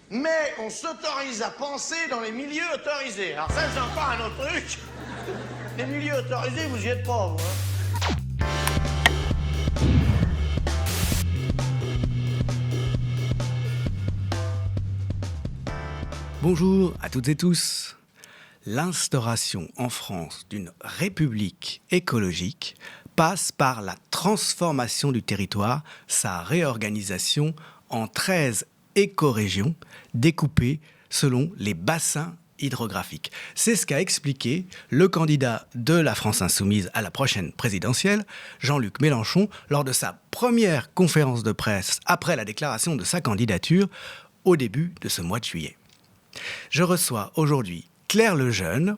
mais on s'autorise à penser dans les milieux autorisés. Alors ça, c'est encore un autre truc. Les milieux autorisés, vous y êtes pas, vous, hein. Bonjour à toutes et tous. L'instauration en France d'une république écologique passe par la transformation du territoire, sa réorganisation en 13 écorégions découpées selon les bassins hydrographiques. C'est ce qu'a expliqué le candidat de la France Insoumise à la prochaine présidentielle, Jean-Luc Mélenchon, lors de sa première conférence de presse après la déclaration de sa candidature au début de ce mois de juillet. Je reçois aujourd'hui Claire Lejeune.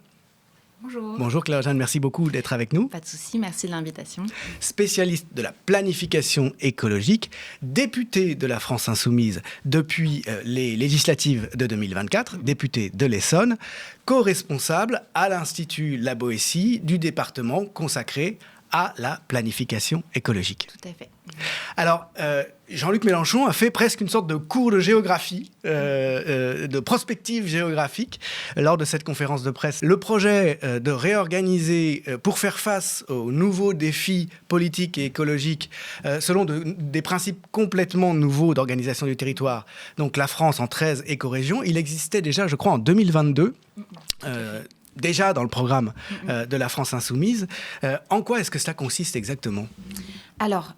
Bonjour. Bonjour Claire Lejeune, merci beaucoup d'être avec nous. Pas de souci, merci de l'invitation. Spécialiste de la planification écologique, députée de la France Insoumise depuis les législatives de 2024, députée de l'Essonne, co-responsable à l'Institut La Boétie du département consacré à la planification écologique. Tout à fait. Alors, Jean-Luc Mélenchon a fait presque une sorte de cours de géographie, de prospective géographique lors de cette conférence de presse. Le projet de réorganiser pour faire face aux nouveaux défis politiques et écologiques selon des principes complètement nouveaux d'organisation du territoire, donc la France en 13 écorégions, il existait déjà, je crois, en 2022. Déjà dans le programme de la France Insoumise. En quoi est-ce que cela consiste exactement ? Alors,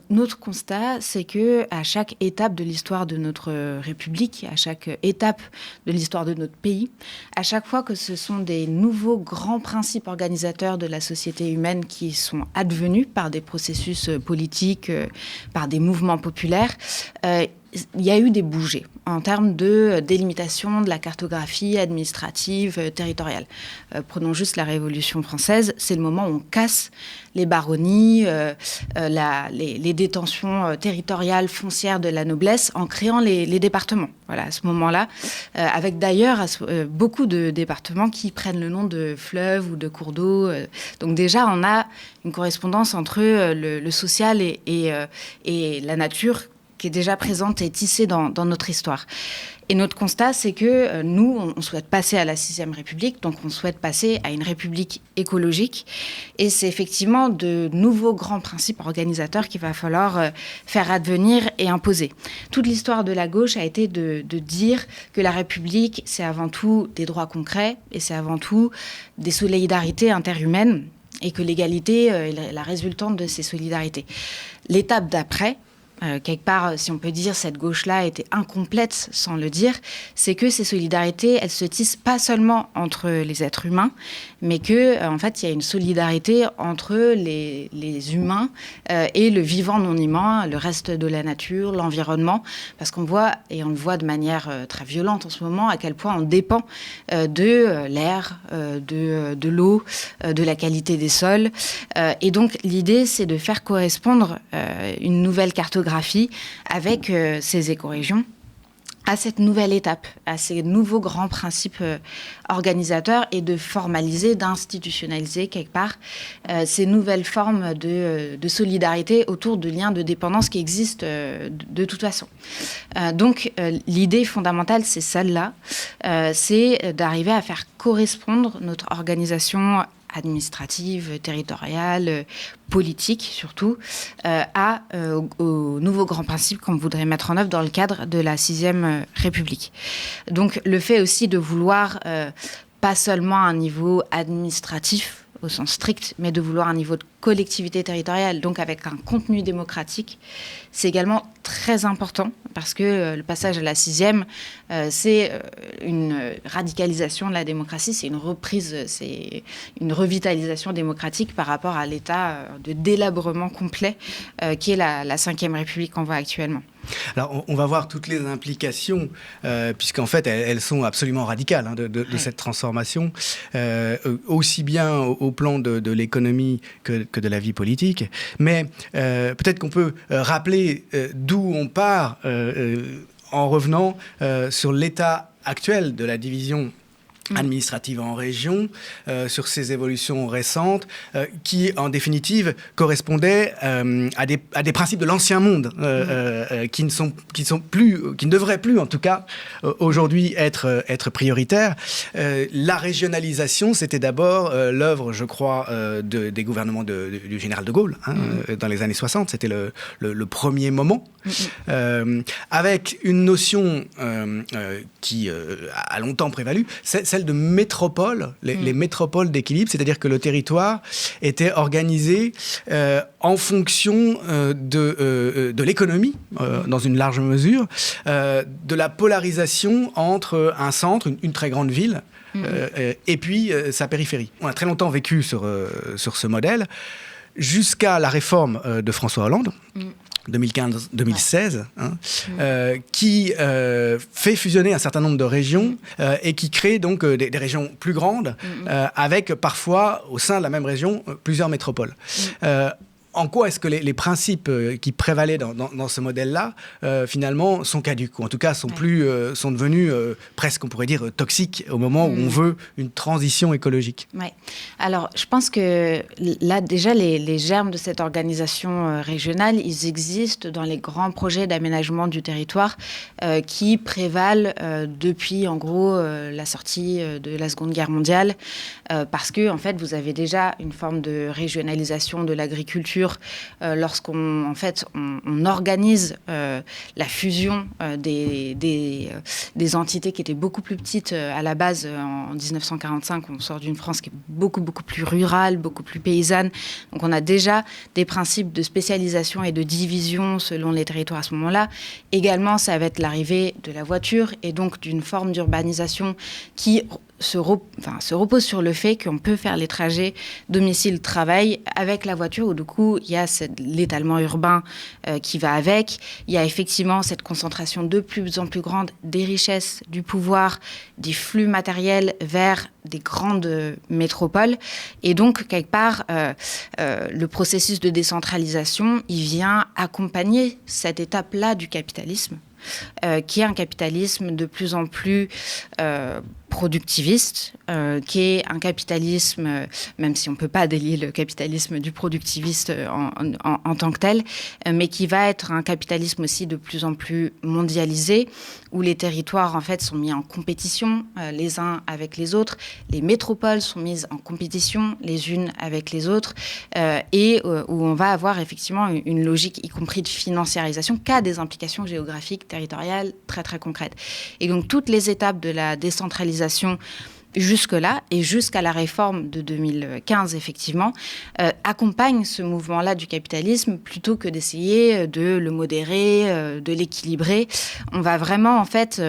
notre constat, c'est que à chaque étape de l'histoire de notre République, à chaque étape de l'histoire de notre pays, à chaque fois que ce sont des nouveaux grands principes organisateurs de la société humaine qui sont advenus par des processus politiques, par des mouvements populaires, il y a eu des bougées en termes de délimitation de la cartographie administrative, territoriale. Prenons juste la Révolution française, c'est le moment où on casse les baronnies, les détentions territoriales foncières de la noblesse en créant les départements. Voilà, à ce moment-là, avec d'ailleurs beaucoup de départements qui prennent le nom de fleuves ou de cours d'eau. Donc déjà, on a une correspondance entre le social et la nature qui est déjà présente et tissée dans notre histoire. Et notre constat, c'est que nous, on souhaite passer à la 6e République, donc on souhaite passer à une République écologique. Et c'est effectivement de nouveaux grands principes organisateurs qu'il va falloir faire advenir et imposer. Toute l'histoire de la gauche a été de dire que la République, c'est avant tout des droits concrets et c'est avant tout des solidarités interhumaines et que l'égalité est la résultante de ces solidarités. L'étape d'après, quelque part, si on peut dire, cette gauche-là était incomplète sans le dire, c'est que ces solidarités, elles se tissent pas seulement entre les êtres humains, mais que, en fait, il y a une solidarité entre les humains et le vivant non humain, le reste de la nature, l'environnement, parce qu'on voit, et on le voit de manière très violente en ce moment, à quel point on dépend de l'air, de l'eau, de la qualité des sols. Et donc, l'idée, c'est de faire correspondre une nouvelle cartographie avec ces écorégions à cette nouvelle étape, à ces nouveaux grands principes organisateurs et de formaliser, d'institutionnaliser quelque part ces nouvelles formes de solidarité autour de liens de dépendance qui existent de toute façon. Donc l'idée fondamentale, c'est celle-là, c'est d'arriver à faire correspondre notre organisation administrative, territoriale, politique surtout, aux nouveaux grands principes qu'on voudrait mettre en œuvre dans le cadre de la 6e République. Donc le fait aussi de vouloir pas seulement un niveau administratif au sens strict, mais de vouloir un niveau de collectivité territoriale, donc avec un contenu démocratique, c'est également très important parce que le passage à la 6e, c'est une radicalisation de la démocratie, c'est une reprise, c'est une revitalisation démocratique par rapport à l'état de délabrement complet qui est la 5e République qu'on voit actuellement. Alors, on va voir toutes les implications, puisqu'en fait, elles sont absolument radicales de cette transformation, aussi bien au plan de l'économie que de la vie politique. Mais peut-être qu'on peut rappeler d'où on part en revenant sur l'état actuel de la division administrative en région, sur ces évolutions récentes, qui en définitive correspondaient à des principes de l'ancien monde, qui ne devraient plus en tout cas aujourd'hui être prioritaires. La régionalisation, c'était d'abord l'œuvre, je crois, des gouvernements du général de Gaulle, dans les années 60. C'était le premier moment, avec une notion qui a longtemps prévalu, celle de métropole, les métropoles d'équilibre, c'est-à-dire que le territoire était organisé en fonction de l'économie, dans une large mesure, de la polarisation entre un centre, une très grande ville, et puis sa périphérie. On a très longtemps vécu sur ce modèle, jusqu'à la réforme de François Hollande, 2015-2016, qui fait fusionner un certain nombre de régions et qui crée donc des régions plus grandes, avec parfois, au sein de la même région, plusieurs métropoles. En quoi est-ce que les principes qui prévalaient dans ce modèle-là, finalement, sont caducs, ou en tout cas sont devenus presque, on pourrait dire, toxiques au moment où on veut une transition écologique? Ouais. Alors, je pense que là, déjà, les germes de cette organisation régionale, ils existent dans les grands projets d'aménagement du territoire qui prévalent depuis, en gros, la sortie de la Seconde Guerre mondiale, parce que, en fait, vous avez déjà une forme de régionalisation de l'agriculture lorsqu'on on organise la fusion des entités qui étaient beaucoup plus petites à la base en 1945. On sort d'une France qui est beaucoup plus rurale, beaucoup plus paysanne. Donc on a déjà des principes de spécialisation et de division selon les territoires à ce moment-là. Également, ça va être l'arrivée de la voiture et donc d'une forme d'urbanisation qui se repose sur le fait qu'on peut faire les trajets domicile-travail avec la voiture, où du coup, il y a l'étalement urbain qui va avec. Il y a effectivement cette concentration de plus en plus grande des richesses, du pouvoir, des flux matériels vers des grandes métropoles. Et donc, quelque part, le processus de décentralisation, il vient accompagner cette étape-là du capitalisme, qui est un capitalisme de plus en plus productiviste, qui est un capitalisme, même si on ne peut pas délier le capitalisme du productiviste en tant que tel, mais qui va être un capitalisme aussi de plus en plus mondialisé, où les territoires, en fait, sont mis en compétition les uns avec les autres, les métropoles sont mises en compétition les unes avec les autres, et où on va avoir effectivement une logique, y compris de financiarisation, qui a des implications géographiques, territoriales très, très concrètes. Et donc, toutes les étapes de la décentralisation jusque-là, et jusqu'à la réforme de 2015, effectivement, accompagne ce mouvement-là du capitalisme plutôt que d'essayer de le modérer, de l'équilibrer. On va vraiment, en fait,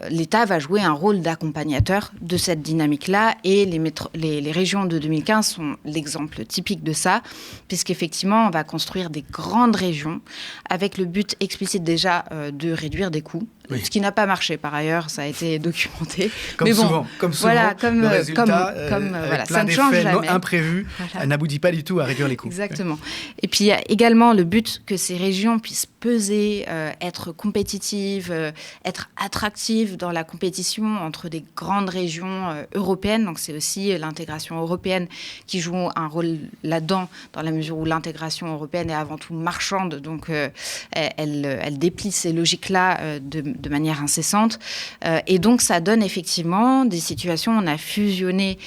l'État va jouer un rôle d'accompagnateur de cette dynamique-là, et les régions de 2015 sont l'exemple typique de ça, puisqu'effectivement, on va construire des grandes régions avec le but explicite déjà de réduire des coûts. Oui. Ce qui n'a pas marché par ailleurs, ça a été documenté. Comme souvent, voilà, le résultat, voilà, ça ne change jamais. Imprévu, voilà. N'aboutit pas du tout à réduire les coûts. Exactement. Et puis il y a également le but que ces régions puissent peser, être compétitives, être attractives dans la compétition entre des grandes régions européennes. Donc c'est aussi l'intégration européenne qui joue un rôle là-dedans, dans la mesure où l'intégration européenne est avant tout marchande. Donc elle déplie ces logiques-là de manière incessante. Et donc, ça donne effectivement des situations où on a fusionné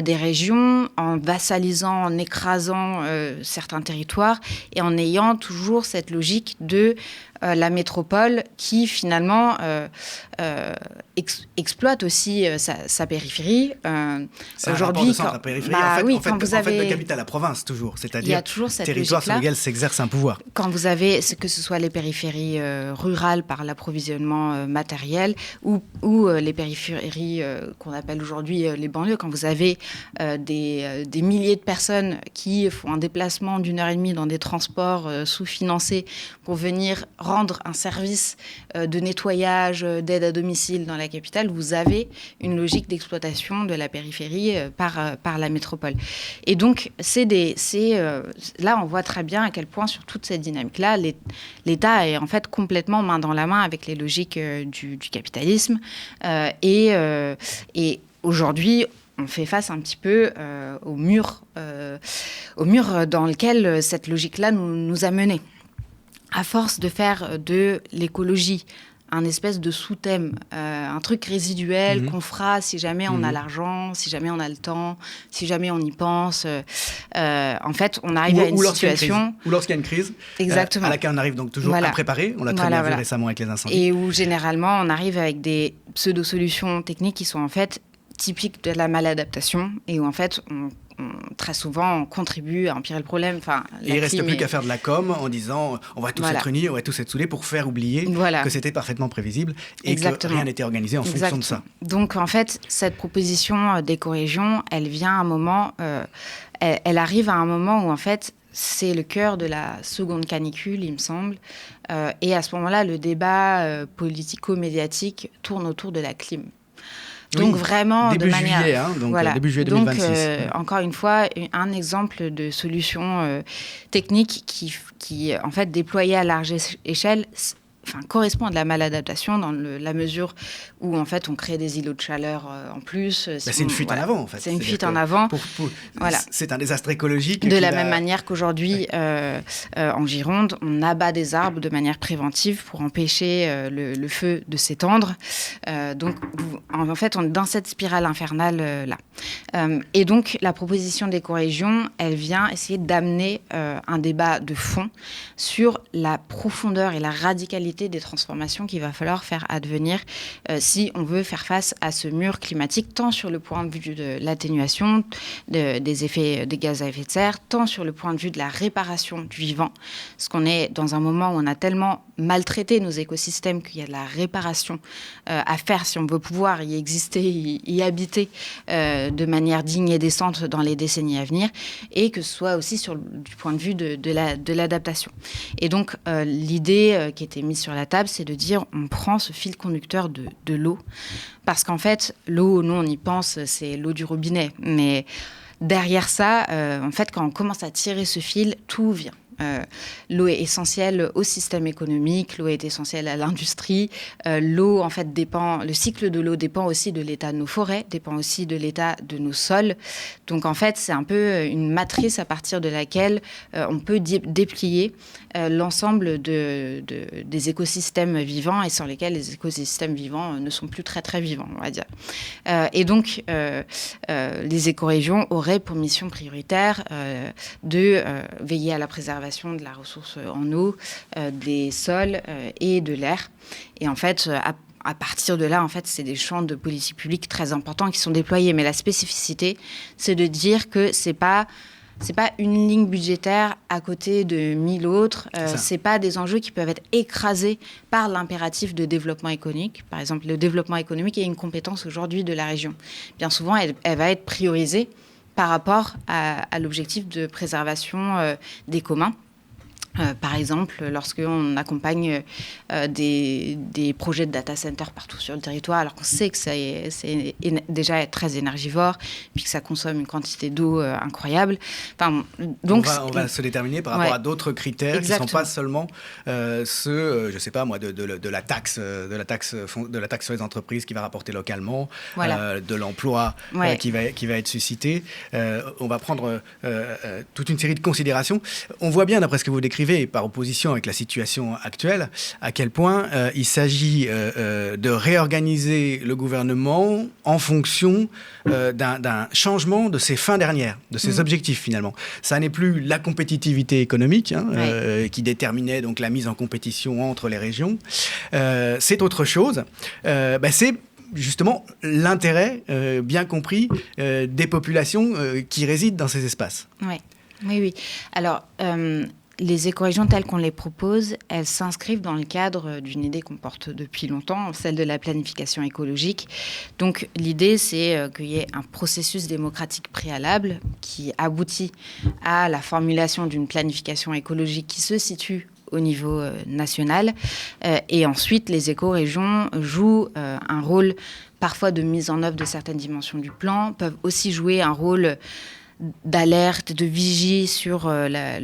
des régions en vassalisant, en écrasant certains territoires et en ayant toujours cette logique de la métropole qui, finalement, exploite aussi sa périphérie. C'est aujourd'hui, centre-périphérie. En fait, le capital, la province, toujours. C'est-à-dire territoire sur lequel s'exerce un pouvoir. Quand vous avez, que ce soit les périphéries rurales par l'approvisionnement matériel ou les périphéries qu'on appelle aujourd'hui les banlieues, quand vous avez des milliers de personnes qui font un déplacement d'1 heure et demie dans des transports sous-financés pour venir rendre un service de nettoyage, d'aide à domicile dans la capitale, vous avez une logique d'exploitation de la périphérie par la métropole. Et donc, là, on voit très bien à quel point, sur toute cette dynamique-là, l'État est en fait complètement main dans la main avec les logiques du capitalisme. Et aujourd'hui, on fait face un petit peu au mur dans lequel cette logique-là nous a menés. À force de faire de l'écologie un espèce de sous-thème, un truc résiduel qu'on fera si jamais on a l'argent, si jamais on a le temps, si jamais on y pense. En fait, on arrive à une situation... Ou lorsqu'il y a une crise, exactement. À laquelle on arrive donc toujours à préparer. On l'a très bien vu récemment avec les incendies. Et où, généralement, on arrive avec des pseudo-solutions techniques qui sont en fait typiques de la maladaptation et où, en fait, très souvent, on contribue à empirer le problème. Et il ne reste plus qu'à faire de la com en disant on va tous être unis, on va tous être soudés pour faire oublier que c'était parfaitement prévisible et que rien n'était organisé en fonction de ça. Donc, en fait, cette proposition d'écorégion, elle vient à un moment, elle arrive à un moment où, en fait, c'est le cœur de la seconde canicule, il me semble. Et à ce moment-là, le débat politico-médiatique tourne autour de la clim. Donc vraiment début de manière juillet, début juillet 2026. Donc encore une fois un exemple de solution technique qui en fait déployée à large échelle correspond à de la maladaptation dans la mesure où en fait on crée des îlots de chaleur en plus. C'est une fuite en avant en fait. C'est une fuite en avant. Voilà. C'est un désastre écologique. De la même manière qu'aujourd'hui en Gironde, on abat des arbres de manière préventive pour empêcher le feu de s'étendre. Donc en fait on est dans cette spirale infernale là. Et donc la proposition d'écorégion, elle vient essayer d'amener un débat de fond sur la profondeur et la radicalité des transformations qu'il va falloir faire advenir si on veut faire face à ce mur climatique, tant sur le point de vue de l'atténuation des effets des gaz à effet de serre, tant sur le point de vue de la réparation du vivant. Parce qu'on est dans un moment où on a tellement maltraité nos écosystèmes qu'il y a de la réparation à faire si on veut pouvoir y exister, y habiter de manière digne et décente dans les décennies à venir, et que ce soit aussi du point de vue de l'adaptation. Et donc, l'idée qui était mise sur la table, c'est de dire on prend ce fil conducteur de l'eau, parce qu'en fait, l'eau, nous, on y pense, c'est l'eau du robinet. Mais derrière ça, en fait, quand on commence à tirer ce fil, tout vient. L'eau est essentielle au système économique, l'eau est essentielle à l'industrie. L'eau, en fait, le cycle de l'eau dépend aussi de l'état de nos forêts, dépend aussi de l'état de nos sols. Donc, en fait, c'est un peu une matrice à partir de laquelle on peut déplier l'ensemble des écosystèmes vivants et sans lesquels les écosystèmes vivants ne sont plus très, très vivants, on va dire. Et donc, les écorégions auraient pour mission prioritaire de veiller à la préservation de la ressource en eau, des sols et de l'air. Et en fait, à partir de là, en fait, c'est des champs de politique publique très importants qui sont déployés. Mais la spécificité, c'est de dire que c'est pas une ligne budgétaire à côté de 1000 autres. C'est pas des enjeux qui peuvent être écrasés par l'impératif de développement économique. Par exemple, le développement économique est une compétence aujourd'hui de la région. Bien souvent, elle va être priorisée par rapport à l'objectif de préservation des communs. Par exemple, lorsqu'on accompagne des projets de data center partout sur le territoire, alors qu'on sait que c'est déjà très énergivore, puis que ça consomme une quantité d'eau incroyable. Enfin, donc, on va se déterminer par rapport à d'autres critères qui ne sont pas seulement ceux, je ne sais pas moi, de la taxe sur les entreprises qui va rapporter localement, de l'emploi qui va être suscité. On va prendre toute une série de considérations. On voit bien, d'après ce que vous décrivez, par opposition avec la situation actuelle, à quel point il s'agit de réorganiser le gouvernement en fonction d'un changement de ses fins dernières, de ses objectifs finalement. Ça n'est plus la compétitivité économique qui déterminait donc la mise en compétition entre les régions. C'est autre chose. C'est justement l'intérêt bien compris des populations qui résident dans ces espaces. Oui. Alors, les écorégions telles qu'on les propose, elles s'inscrivent dans le cadre d'une idée qu'on porte depuis longtemps, celle de la planification écologique. Donc l'idée, c'est qu'il y ait un processus démocratique préalable qui aboutit à la formulation d'une planification écologique qui se situe au niveau national. Et ensuite, les écorégions jouent un rôle parfois de mise en œuvre de certaines dimensions du plan, peuvent aussi jouer un rôle d'alerte, de vigie sur la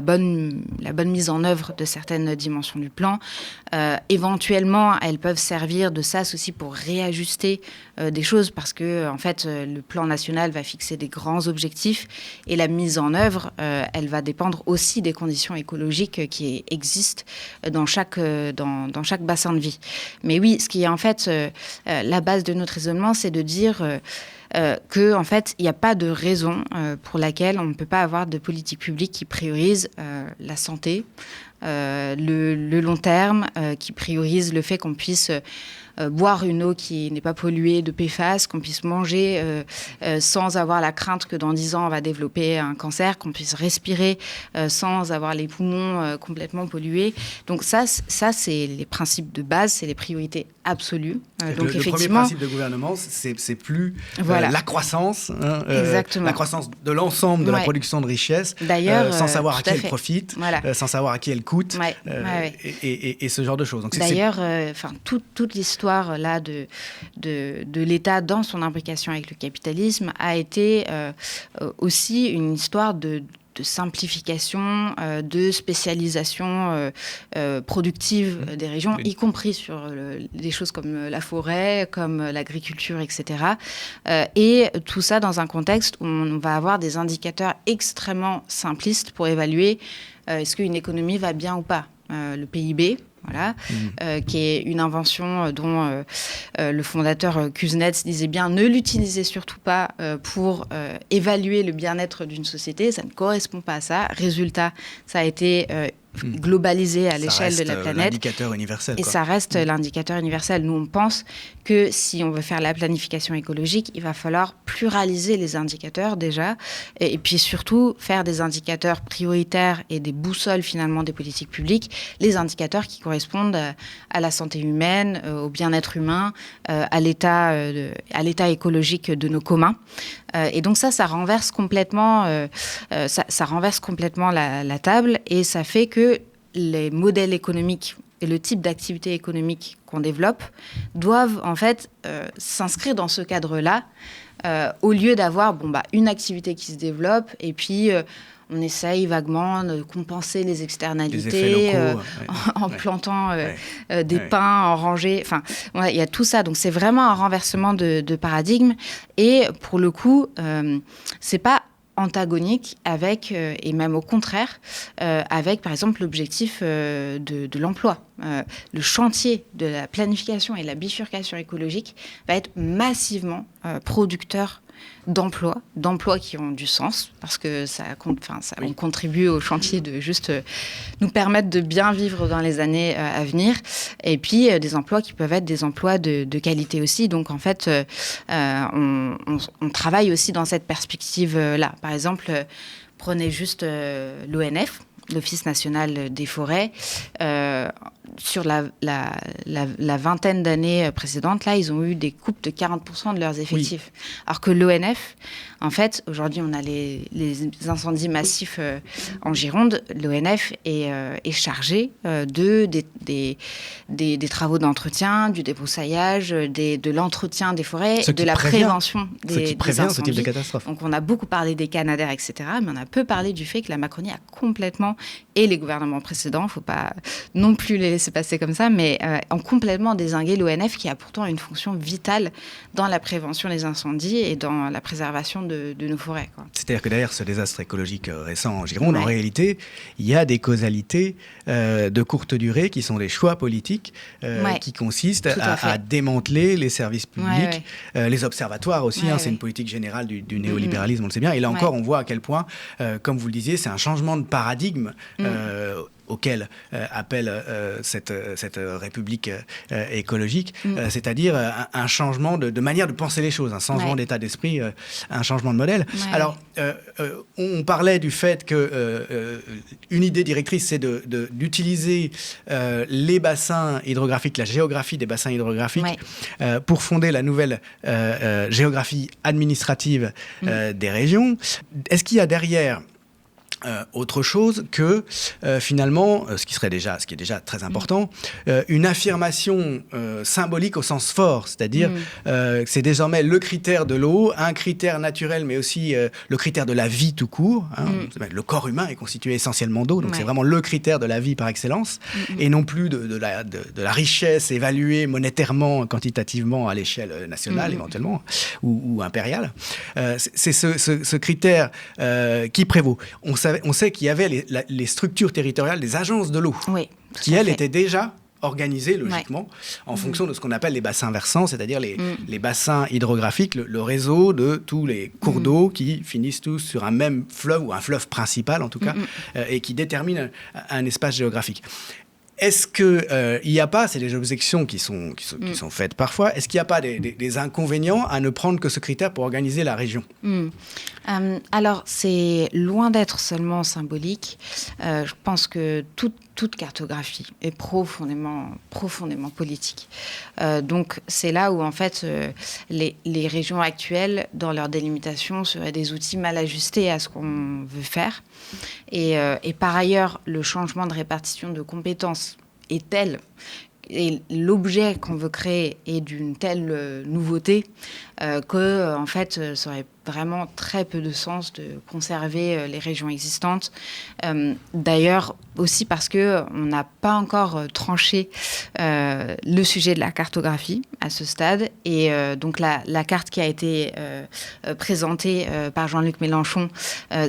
bonne mise en œuvre de certaines dimensions du plan. Éventuellement, elles peuvent servir de sas aussi pour réajuster des choses parce que, en fait, le plan national va fixer des grands objectifs et la mise en œuvre, elle va dépendre aussi des conditions écologiques qui existent dans chaque bassin de vie. Mais oui, ce qui est en fait la base de notre raisonnement, c'est de dire que, en fait, il n'y a pas de raison pour laquelle on ne peut pas avoir de politique publique qui priorise la santé, le long terme, qui priorise le fait qu'on puisse boire une eau qui n'est pas polluée de PFAS, qu'on puisse manger sans avoir la crainte que dans 10 ans on va développer un cancer, qu'on puisse respirer sans avoir les poumons complètement pollués. Donc ça c'est les principes de base, c'est les priorités absolues. Donc le premier principe de gouvernement, c'est plus la croissance, la croissance de l'ensemble de la production de richesse, sans savoir à qui elle profite, sans savoir à qui elle coûte, et ce genre de choses. Donc, d'ailleurs, toute l'histoire là de l'État dans son imbrication avec le capitalisme a été aussi une histoire de simplification, de spécialisation productive des régions, y compris sur des choses comme la forêt, comme l'agriculture, etc. Et tout ça dans un contexte où on va avoir des indicateurs extrêmement simplistes pour évaluer est-ce qu'une économie va bien ou pas. Le PIB, qui est une invention dont le fondateur Kuznets disait bien ne l'utilisez surtout pas pour évaluer le bien-être d'une société, ça ne correspond pas à ça. Résultat, ça a été globalisé à l'échelle de la planète. L'indicateur universel. Et ça reste l'indicateur universel. Nous, on pense que si on veut faire la planification écologique, il va falloir pluraliser les indicateurs déjà, et puis surtout faire des indicateurs prioritaires et des boussoles finalement des politiques publiques, les indicateurs qui correspondent à la santé humaine, au bien-être humain, à l'état écologique de nos communs. Et donc ça renverse complètement, ça renverse complètement la table, et ça fait que les modèles économiques et le type d'activité économique qu'on développe doivent en fait s'inscrire dans ce cadre-là, au lieu d'avoir une activité qui se développe et puis on essaye vaguement de compenser les externalités en plantant des pins en rangée. Enfin, il y a tout ça. Donc c'est vraiment un renversement de paradigme. Et pour le coup, c'est pas antagonique avec, et même au contraire, avec par exemple l'objectif de l'emploi. Le chantier de la planification et de la bifurcation écologique va être massivement producteur d'emplois qui ont du sens, parce que on contribue au chantier de juste nous permettre de bien vivre dans les années à venir, et puis des emplois qui peuvent être des emplois de qualité aussi. Donc en fait, on travaille aussi dans cette perspective-là. Par exemple, prenez juste l'ONF, l'Office national des forêts. Sur la vingtaine d'années précédentes, là, ils ont eu des coupes de 40% de leurs effectifs. Oui. Alors que l'ONF, en fait, aujourd'hui, on a les incendies massifs en Gironde. L'ONF est chargé des travaux d'entretien, du débroussaillage, de l'entretien des forêts, de la prévention des incendies. Ce type de catastrophe. Donc, on a beaucoup parlé des Canadair, etc., mais on a peu parlé du fait que la Macronie a complètement, et les gouvernements précédents, il ne faut pas non plus les laisser passer comme ça, mais ont complètement dézingué l'ONF, qui a pourtant une fonction vitale dans la prévention des incendies et dans la préservation de nos forêts. C'est-à-dire que derrière ce désastre écologique récent en Gironde, en réalité, il y a des causalités de courte durée qui sont des choix politiques qui consistent à démanteler les services publics, les observatoires aussi, c'est une politique générale du néolibéralisme, on le sait bien. Et là encore, on voit à quel point, comme vous le disiez, c'est un changement de paradigme auquel appelle cette république écologique, c'est-à-dire un changement de manière de penser les choses, un changement d'état d'esprit, un changement de modèle. Alors, on parlait du fait qu'une idée directrice, c'est d'utiliser les bassins hydrographiques, la géographie des bassins hydrographiques, pour fonder la nouvelle géographie administrative des régions. Est-ce qu'il y a derrière autre chose que finalement, ce qui est déjà très important, une affirmation symbolique au sens fort, c'est-à-dire que c'est désormais le critère de l'eau, un critère naturel, mais aussi le critère de la vie tout court. Le corps humain est constitué essentiellement d'eau, donc c'est vraiment le critère de la vie par excellence, et non plus de la richesse évaluée monétairement, quantitativement à l'échelle nationale éventuellement, ou impériale. C'est ce critère qui prévaut. On sait qu'il y avait les structures territoriales des agences de l'eau, qui, elles, étaient déjà organisées, logiquement, en fonction de ce qu'on appelle les bassins versants, c'est-à-dire les bassins hydrographiques, le réseau de tous les cours d'eau qui finissent tous sur un même fleuve, ou un fleuve principal, en tout cas, et qui déterminent un espace géographique. Est-ce qu'il n'y a pas, c'est des objections qui sont faites parfois, est-ce qu'il n'y a pas des inconvénients à ne prendre que ce critère pour organiser la région ? Alors, c'est loin d'être seulement symbolique. Je pense que toute cartographie est profondément politique. Donc, c'est là où, en fait, les régions actuelles, dans leur délimitation, seraient des outils mal ajustés à ce qu'on veut faire. Et par ailleurs, le changement de répartition de compétences est tel, et l'objet qu'on veut créer est d'une telle nouveauté que, en fait, ça aurait vraiment très peu de sens de conserver les régions existantes. D'ailleurs, aussi parce qu'on n'a pas encore tranché le sujet de la cartographie à ce stade. Et donc, la carte qui a été présentée par Jean-Luc Mélenchon,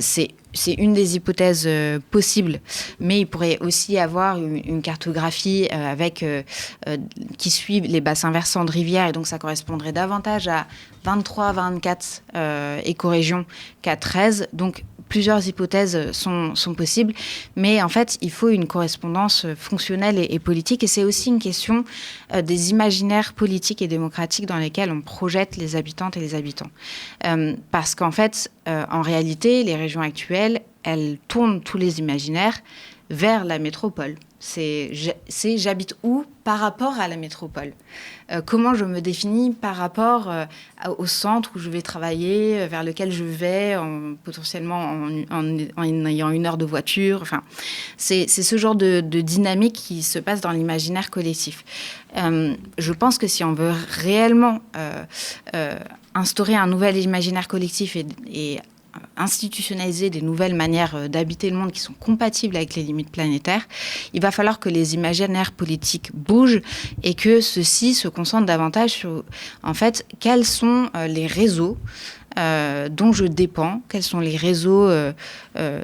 c'est une des hypothèses possibles, mais il pourrait aussi y avoir une cartographie qui suit les bassins versants de rivières, et donc ça correspondrait davantage à 23, 24 écorégions qu'à 13. Donc, plusieurs hypothèses sont possibles, mais en fait, il faut une correspondance fonctionnelle et politique, et c'est aussi une question des imaginaires politiques et démocratiques dans lesquels on projette les habitantes et les habitants. Parce qu'en fait, en réalité, les régions actuelles, elles tournent tous les imaginaires vers la métropole. C'est j'habite où par rapport à la métropole. Comment je me définis par rapport au centre où je vais travailler, vers lequel je vais, potentiellement en ayant 1 heure de voiture. Enfin, c'est ce genre de dynamique qui se passe dans l'imaginaire collectif. Je pense que si on veut réellement instaurer un nouvel imaginaire collectif et institutionnaliser des nouvelles manières d'habiter le monde qui sont compatibles avec les limites planétaires, il va falloir que les imaginaires politiques bougent et que ceux-ci se concentrent davantage sur, en fait, quels sont les réseaux dont je dépends, quels sont les réseaux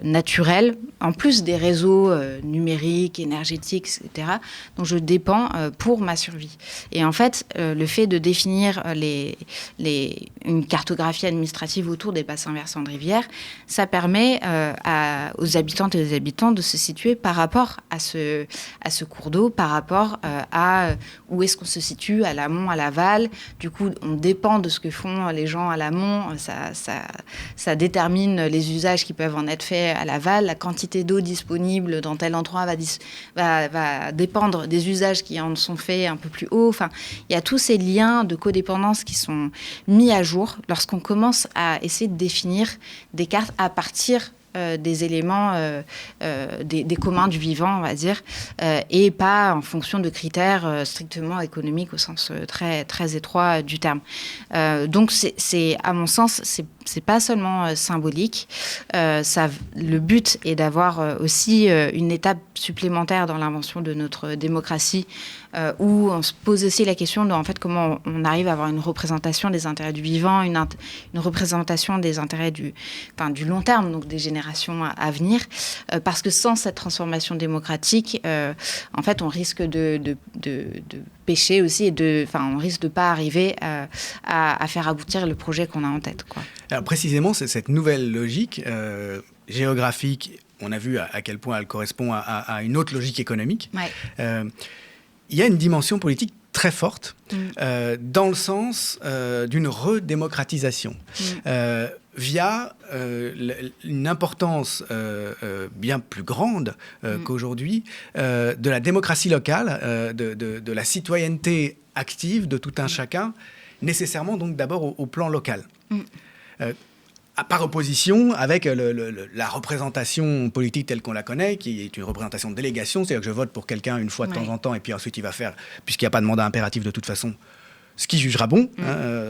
naturels, en plus des réseaux numériques, énergétiques, etc., dont je dépends pour ma survie. Et en fait, le fait de définir une cartographie administrative autour des bassins versants de rivières, ça permet aux habitantes et aux habitants de se situer par rapport à ce cours d'eau, par rapport à où est-ce qu'on se situe, à l'amont, à l'aval. Du coup, on dépend de ce que font les gens à l'amont. Ça détermine les usages qui peuvent en être faits à l'aval. La quantité d'eau disponible dans tel endroit va dépendre des usages qui en sont faits un peu plus haut. Enfin, il y a tous ces liens de codépendance qui sont mis à jour lorsqu'on commence à essayer de définir des cartes à partir des éléments des communs du vivant, on va dire, et pas en fonction de critères strictement économiques au sens très, très étroit du terme. Donc, c'est, à mon sens, c'est pas seulement symbolique. Le but est d'avoir aussi une étape supplémentaire dans l'invention de notre démocratie, où on se pose aussi la question de, en fait, comment on arrive à avoir une représentation des intérêts du vivant, une représentation des intérêts du long terme, donc des générations à venir, parce que sans cette transformation démocratique, en fait, on risque de pécher aussi, et on risque de pas arriver à faire aboutir le projet qu'on a en tête, quoi. Alors précisément, c'est cette nouvelle logique géographique. On a vu à quel point elle correspond à une autre logique économique. Ouais. Il y a une dimension politique très forte dans le sens d'une redémocratisation via une importance bien plus grande qu'aujourd'hui de la démocratie locale, de la citoyenneté active de tout un chacun, nécessairement donc d'abord au plan local. par opposition avec la représentation politique telle qu'on la connaît, qui est une représentation de délégation, c'est-à-dire que je vote pour quelqu'un une fois de temps en temps, et puis ensuite il va faire, puisqu'il n'y a pas de mandat impératif de toute façon, ce qui jugera bon,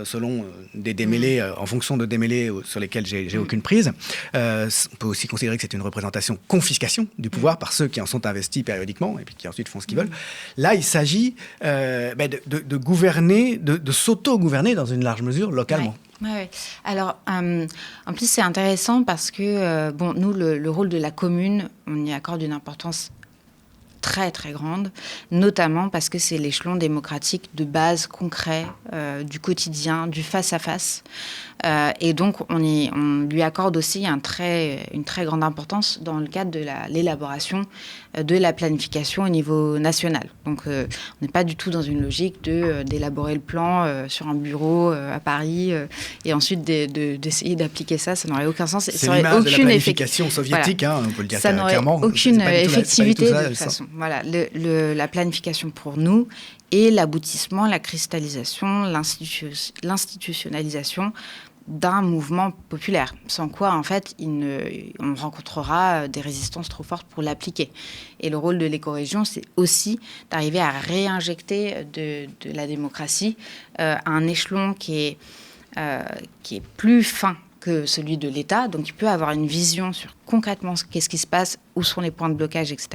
selon des démêlés, en fonction de démêlés sur lesquels j'ai aucune prise. On peut aussi considérer que c'est une représentation confiscation du pouvoir par ceux qui en sont investis périodiquement et puis qui ensuite font ce qu'ils veulent. Là, il s'agit de gouverner, de s'auto-gouverner dans une large mesure localement. Ouais. Alors, en plus, c'est intéressant parce que, nous, le rôle de la commune, on y accorde une importance très très grande, notamment parce que c'est l'échelon démocratique de base, concret, du quotidien, du face-à-face. Et donc, on lui accorde aussi une très grande importance dans le cadre de l'élaboration de la planification au niveau national. Donc, on n'est pas du tout dans une logique d'élaborer le plan sur un bureau à Paris et ensuite d'essayer d'appliquer ça. Ça n'aurait aucun sens. C'est l'image de la planification soviétique, on peut le dire clairement. Ça n'aurait aucune effectivité de toute façon. Voilà, la planification pour nous est l'aboutissement, la cristallisation, l'institutionnalisation d'un mouvement populaire, sans quoi, en fait, on rencontrera des résistances trop fortes pour l'appliquer. Et le rôle de l'écorégion, c'est aussi d'arriver à réinjecter de la démocratie à un échelon qui est plus fin que celui de l'État. Donc, il peut avoir une vision sur concrètement qu'est-ce qui se passe, où sont les points de blocage, etc.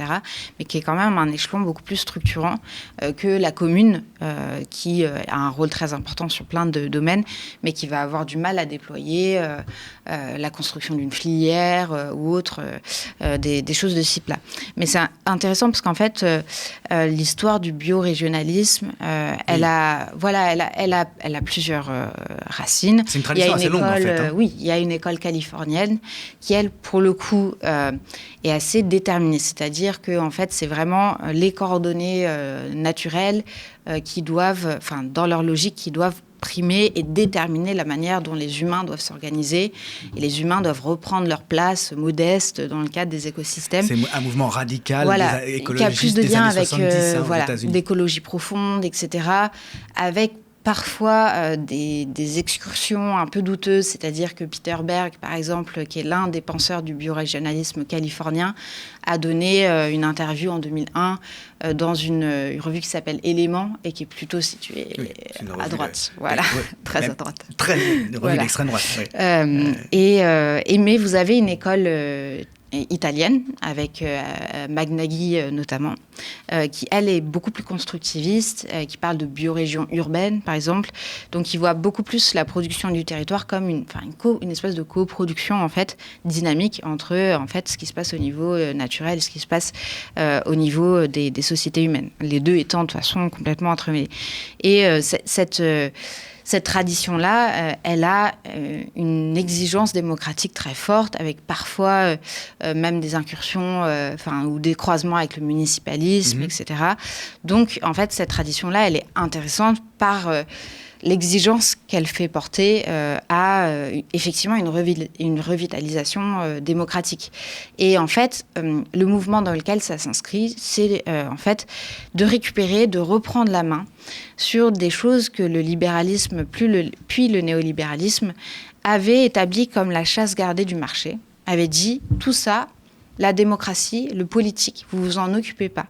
Mais qui est quand même un échelon beaucoup plus structurant que la commune, qui a un rôle très important sur plein de domaines, mais qui va avoir du mal à déployer la construction d'une filière ou autre, des choses de ce type-là. Mais c'est intéressant parce qu'en fait, l'histoire du biorégionalisme, elle a plusieurs racines. C'est une tradition assez longue, en fait. Oui, il y a une école californienne qui, elle, pour le coup, est assez déterminée. C'est-à-dire que, en fait, c'est vraiment les coordonnées naturelles qui doivent, dans leur logique, qui doivent primer et déterminer la manière dont les humains doivent s'organiser. Et les humains doivent reprendre leur place modeste dans le cadre des écosystèmes. C'est un mouvement radical, qui a plus de lien avec aux États-Unis. L'écologie profonde, etc., avec parfois des excursions un peu douteuses, c'est-à-dire que Peter Berg, par exemple, qui est l'un des penseurs du biorégionalisme californien, a donné une interview en 2001 dans une revue qui s'appelle Éléments et qui est plutôt située à droite. Très à droite. Très revue d'extrême droite. Mais vous avez une école italienne, avec Magnaghi notamment, qui, elle, est beaucoup plus constructiviste, qui parle de biorégion urbaine, par exemple. Donc, il voit beaucoup plus la production du territoire comme une espèce de coproduction, en fait, dynamique entre, en fait, ce qui se passe au niveau naturel et ce qui se passe au niveau des sociétés humaines. Les deux étant, de toute façon, complètement entremêlés. Et cette tradition-là, elle a une exigence démocratique très forte, avec parfois même des incursions ou des croisements avec le municipalisme, etc. Donc, en fait, cette tradition-là, elle est intéressante par l'exigence qu'elle fait porter à effectivement une revitalisation démocratique. Et en fait, le mouvement dans lequel ça s'inscrit, c'est en fait de récupérer, de reprendre la main sur des choses que le libéralisme, puis le néolibéralisme, avait établi comme la chasse gardée du marché, avait dit tout ça, la démocratie, le politique, vous vous en occupez pas.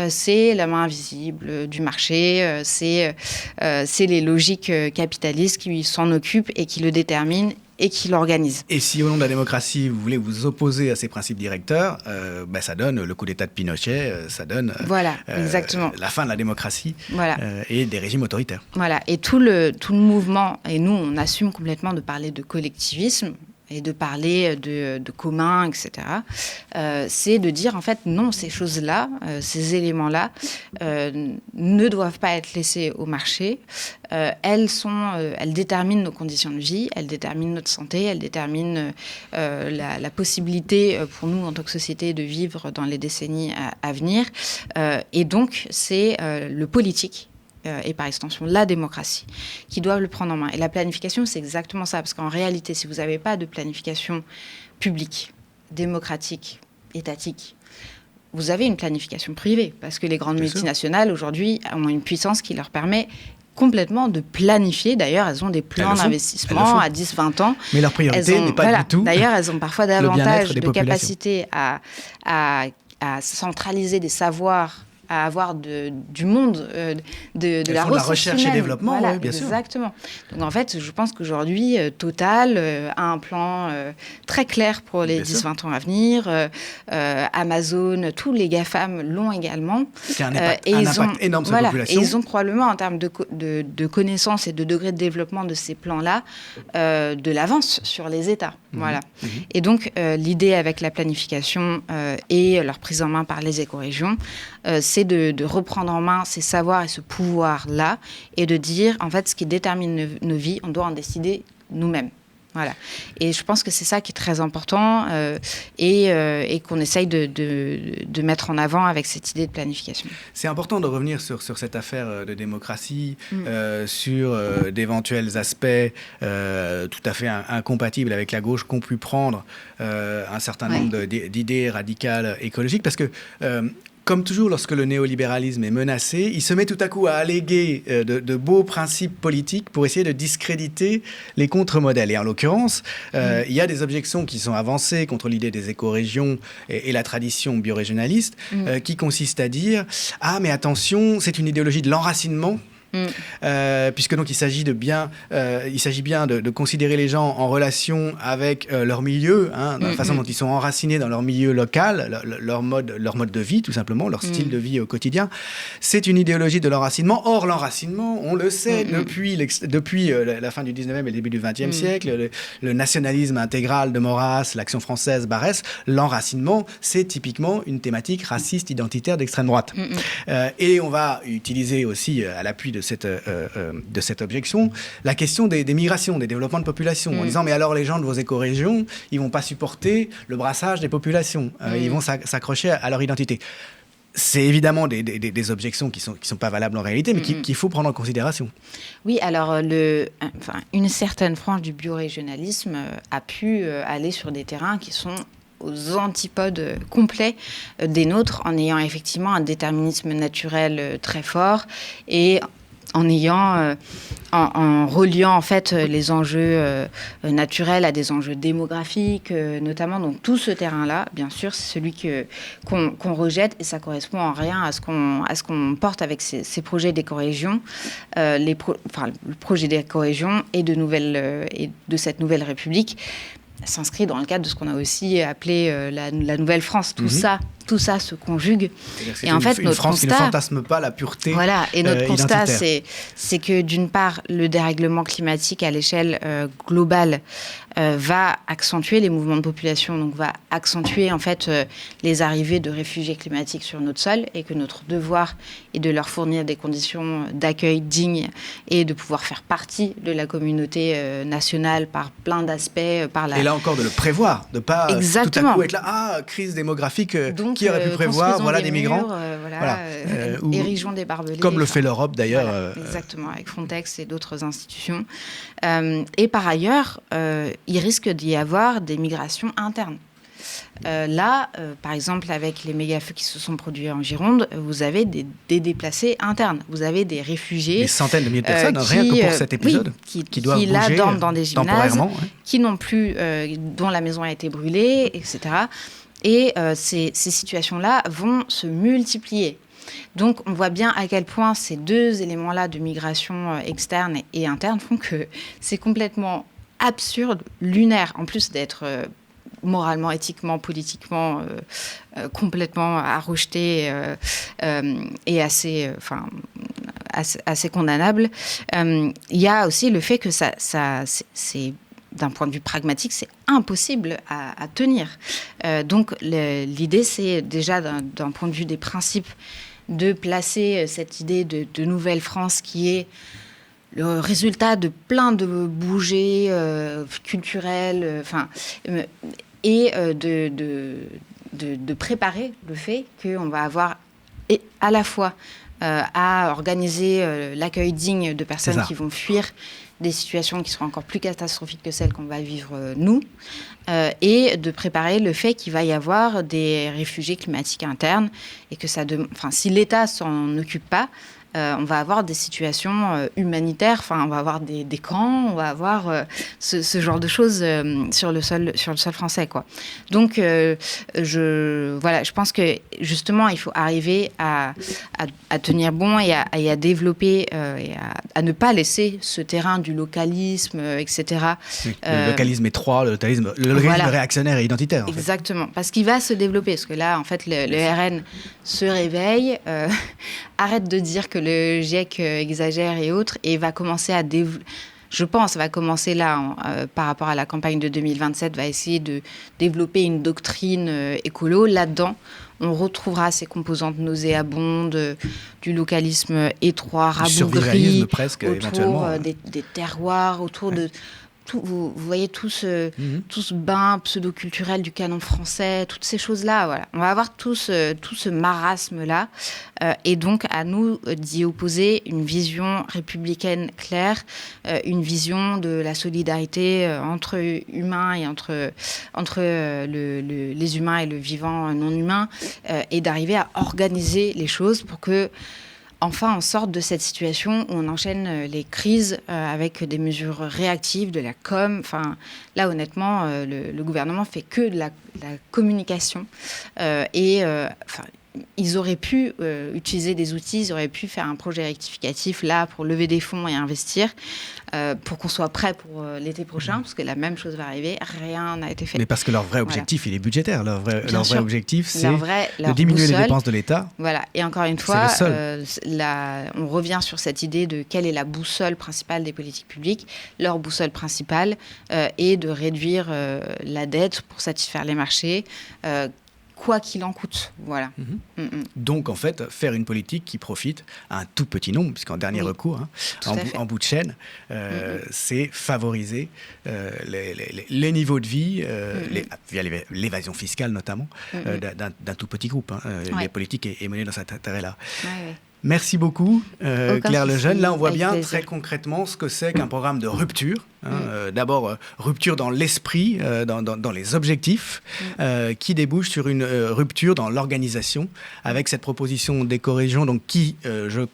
C'est la main invisible du marché, c'est les logiques capitalistes qui s'en occupent et qui le déterminent et qui l'organisent. Et si au nom de la démocratie, vous voulez vous opposer à ces principes directeurs, ça donne le coup d'État de Pinochet, ça donne exactement. La fin de la démocratie et des régimes autoritaires. Voilà, et tout le mouvement, et nous on assume complètement de parler de collectivisme, et de parler de commun, etc., c'est de dire, en fait, non, ces choses-là, ces éléments-là, ne doivent pas être laissés au marché. Elles déterminent nos conditions de vie, elles déterminent notre santé, elles déterminent la possibilité pour nous, en tant que société, de vivre dans les décennies à venir. Et donc, c'est le politique, et par extension la démocratie, qui doivent le prendre en main. Et la planification, c'est exactement ça, parce qu'en réalité, si vous n'avez pas de planification publique, démocratique, étatique, vous avez une planification privée, parce que les grandes multinationales, aujourd'hui, ont une puissance qui leur permet complètement de planifier. D'ailleurs, elles ont des plans d'investissement à 10-20 ans. Mais leur priorité n'est pas du tout. D'ailleurs, elles ont parfois davantage de populations. capacité à centraliser des savoirs, à avoir du monde, de la ressource de la recherche humaine. et développement, voilà, oui, bien sûr. Exactement. Donc en fait, je pense qu'aujourd'hui, Total a un plan très clair pour les 10-20 ans à venir. Amazon, tous les GAFAM l'ont également. C'est un impact énorme sur la population. Et ils ont probablement, en termes de connaissances et de degré de développement de ces plans-là, de l'avance sur les États. Voilà. Et donc, l'idée avec la planification et leur prise en main par les écorégions, c'est de reprendre en main ces savoirs et ce pouvoir-là et de dire, en fait, ce qui détermine nos vies, on doit en décider nous-mêmes. Voilà. Et je pense que c'est ça qui est très important et qu'on essaye de mettre en avant avec cette idée de planification. C'est important de revenir sur cette affaire de démocratie, sur d'éventuels aspects tout à fait incompatibles avec la gauche qu'ont pu prendre un certain nombre d'idées radicales écologiques, parce que comme toujours, lorsque le néolibéralisme est menacé, il se met tout à coup à alléguer de beaux principes politiques pour essayer de discréditer les contre-modèles. Et en l'occurrence, il y a des objections qui sont avancées contre l'idée des écorégions et la tradition biorégionaliste, qui consistent à dire « Ah, mais attention, c'est une idéologie de l'enracinement ». Puisque donc il s'agit bien de considérer les gens en relation avec leur milieu, dans la façon dont ils sont enracinés dans leur milieu local, leur mode de vie tout simplement, leur style de vie au quotidien. C'est une idéologie de l'enracinement. Or l'enracinement, on le sait depuis la fin du 19e et le début du 20e siècle, le nationalisme intégral de Maurras, l'Action française, Barrès, l'enracinement, c'est typiquement une thématique raciste identitaire d'extrême droite. Et on va utiliser aussi à l'appui de cette objection, la question des migrations, des développements de population, en disant mais alors les gens de vos écorégions, ils vont pas supporter le brassage des populations, ils vont s'accrocher à leur identité. C'est évidemment des objections qui sont pas valables en réalité, mais qu'il faut prendre en considération. Oui, alors une certaine frange du biorégionalisme a pu aller sur des terrains qui sont aux antipodes complets des nôtres, en ayant effectivement un déterminisme naturel très fort et en reliant en fait les enjeux naturels à des enjeux démographiques notamment. Donc tout ce terrain-là, bien sûr, c'est celui qu'on rejette et ça correspond en rien à ce qu'on porte avec ces projets d'écorégion, le projet d'écorégion et de cette nouvelle République s'inscrit dans le cadre de ce qu'on a aussi appelé la Nouvelle France. Tout ça se conjugue. Et en fait, une France qui ne fantasme pas la pureté. Voilà. Et notre constat, identitaire. c'est que d'une part, le dérèglement climatique à l'échelle globale va accentuer les mouvements de population, donc va accentuer en fait les arrivées de réfugiés climatiques sur notre sol, et que notre devoir est de leur fournir des conditions d'accueil dignes et de pouvoir faire partie de la communauté nationale par plein d'aspects. Et là encore, de le prévoir, de ne pas tout à coup être là, crise démographique. Donc, qui aurait pu prévoir, voilà des migrants, érigeons des barbelés. Comme le fait l'Europe d'ailleurs. Exactement, avec Frontex et d'autres institutions. Et par ailleurs, il risque d'y avoir des migrations internes. Par exemple, avec les méga-feux qui se sont produits en Gironde, vous avez des déplacés internes. Vous avez des réfugiés. Des centaines de milliers de personnes, rien que pour cet épisode, qui doivent bouger là, dorment dans des gymnases, qui n'ont plus, dont la maison a été brûlée, etc. Et ces situations-là vont se multiplier. Donc, on voit bien à quel point ces deux éléments-là de migration externe et interne font que c'est complètement absurde, lunaire, en plus d'être moralement, éthiquement, politiquement complètement à rejeter et assez condamnable. Il y a aussi le fait que c'est d'un point de vue pragmatique, c'est impossible à tenir. Donc, l'idée, c'est déjà d'un point de vue des principes de placer cette idée de nouvelle France qui est le résultat de plein de bougées culturelles, et de préparer le fait qu'on va avoir à la fois à organiser l'accueil digne de personnes qui vont fuir des situations qui seront encore plus catastrophiques que celles qu'on va vivre nous, et de préparer le fait qu'il va y avoir des réfugiés climatiques internes et que si l'État s'en occupe pas, on va avoir des situations humanitaires, enfin, on va avoir des camps, on va avoir ce genre de choses sur le sol français, quoi. Donc, je pense que justement, il faut arriver à tenir bon et à développer et à ne pas laisser ce terrain du localisme, etc. Oui, le localisme étroit, le localisme réactionnaire et identitaire. En fait. Exactement, parce qu'il va se développer, parce que là, en fait, le RN se réveille, arrête de dire que le GIEC exagère et autres, et va commencer à je pense, va commencer là, par rapport à la campagne de 2027, va essayer de développer une doctrine écolo. Là-dedans, on retrouvera ces composantes nauséabondes, du localisme étroit, rabougri, presque, autour des terroirs, autour de... vous voyez tout ce bain pseudo-culturel du canon français, toutes ces choses-là, voilà. On va avoir tout ce marasme-là, et donc à nous d'y opposer une vision républicaine claire, une vision de la solidarité entre humains et entre les humains et le vivant non humain, et d'arriver à organiser les choses pour que enfin, on sort de cette situation où on enchaîne les crises avec des mesures réactives, de la com. Enfin, là, honnêtement, le gouvernement fait que de la communication. Ils auraient pu utiliser des outils, ils auraient pu faire un projet rectificatif là pour lever des fonds et investir, pour qu'on soit prêt pour l'été prochain, parce que la même chose va arriver. Rien n'a été fait. Mais parce que leur vrai objectif, il est budgétaire. Leur vrai objectif, c'est de diminuer les dépenses de l'État. Voilà. Et encore une fois, on revient sur cette idée de quelle est la boussole principale des politiques publiques. Leur boussole principale est de réduire la dette pour satisfaire les marchés, quoi qu'il en coûte, voilà. Donc, en fait, faire une politique qui profite à un tout petit nombre, puisqu'en dernier recours, en bout de chaîne, c'est favoriser les niveaux de vie, via l'évasion fiscale notamment, d'un tout petit groupe. Les politiques est menée dans cet intérêt-là. Merci beaucoup, Claire Lejeune. Là, on voit bien très concrètement ce que c'est qu'un programme de rupture. D'abord, rupture dans l'esprit, dans les objectifs, qui débouche sur une rupture dans l'organisation, avec cette proposition d'éco-région, donc qui, je le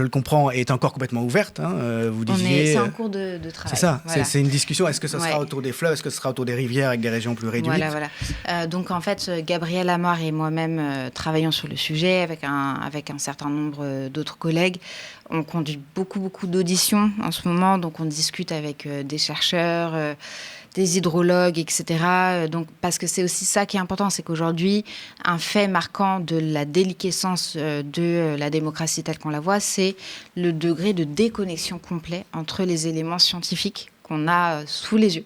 comprends, est encore complètement ouverte. Vous disiez, c'est en cours de travail. C'est ça, voilà. c'est une discussion. Est-ce que ce sera autour des fleuves, est-ce que ce sera autour des rivières avec des régions plus réduites? Voilà. Donc en fait, Gabriel Amar et moi-même travaillons sur le sujet avec un certain nombre d'autres collègues. On conduit beaucoup d'auditions en ce moment, donc on discute avec des chercheurs, des hydrologues, etc. Donc, parce que c'est aussi ça qui est important, c'est qu'aujourd'hui, un fait marquant de la déliquescence de la démocratie telle qu'on la voit, c'est le degré de déconnexion complet entre les éléments scientifiques qu'on a sous les yeux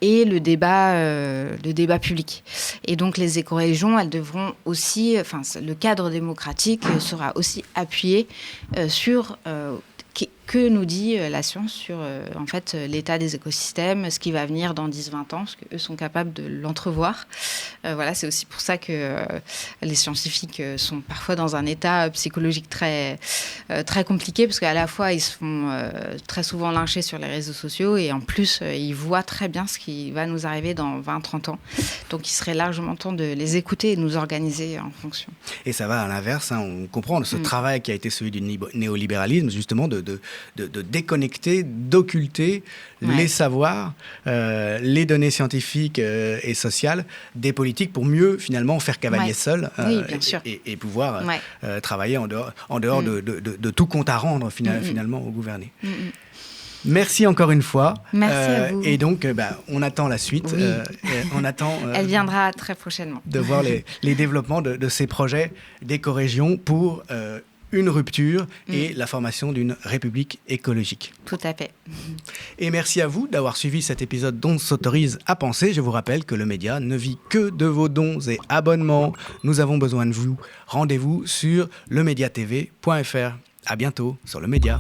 et le débat public. Et donc les écorégions, elles devront aussi, le cadre démocratique sera aussi appuyé sur que nous dit la science sur en fait l'état des écosystèmes, ce qui va venir dans 10-20 ans, parce qu'eux sont capables de l'entrevoir. Voilà, c'est aussi pour ça que les scientifiques sont parfois dans un état psychologique très compliqué, parce qu'à la fois ils se font très souvent lyncher sur les réseaux sociaux, et en plus ils voient très bien ce qui va nous arriver dans 20-30 ans. Donc il serait largement temps de les écouter et de nous organiser en fonction. Et ça va à l'inverse, on comprend ce travail qui a été celui du néolibéralisme, justement de déconnecter, d'occulter les savoirs, les données scientifiques et sociales des politiques pour mieux finalement faire cavalier seul et pouvoir travailler en dehors de tout compte à rendre finalement aux gouvernés. Merci encore une fois. Merci à vous. Et donc, on attend la suite. Oui. On attend. Elle viendra très prochainement. De voir les développements de ces projets d'éco-région pour une rupture et la formation d'une république écologique. Tout à fait. Et merci à vous d'avoir suivi cet épisode d'On s'autorise à penser. Je vous rappelle que le média ne vit que de vos dons et abonnements. Nous avons besoin de vous. Rendez-vous sur lemediatv.fr. À bientôt sur Le Média.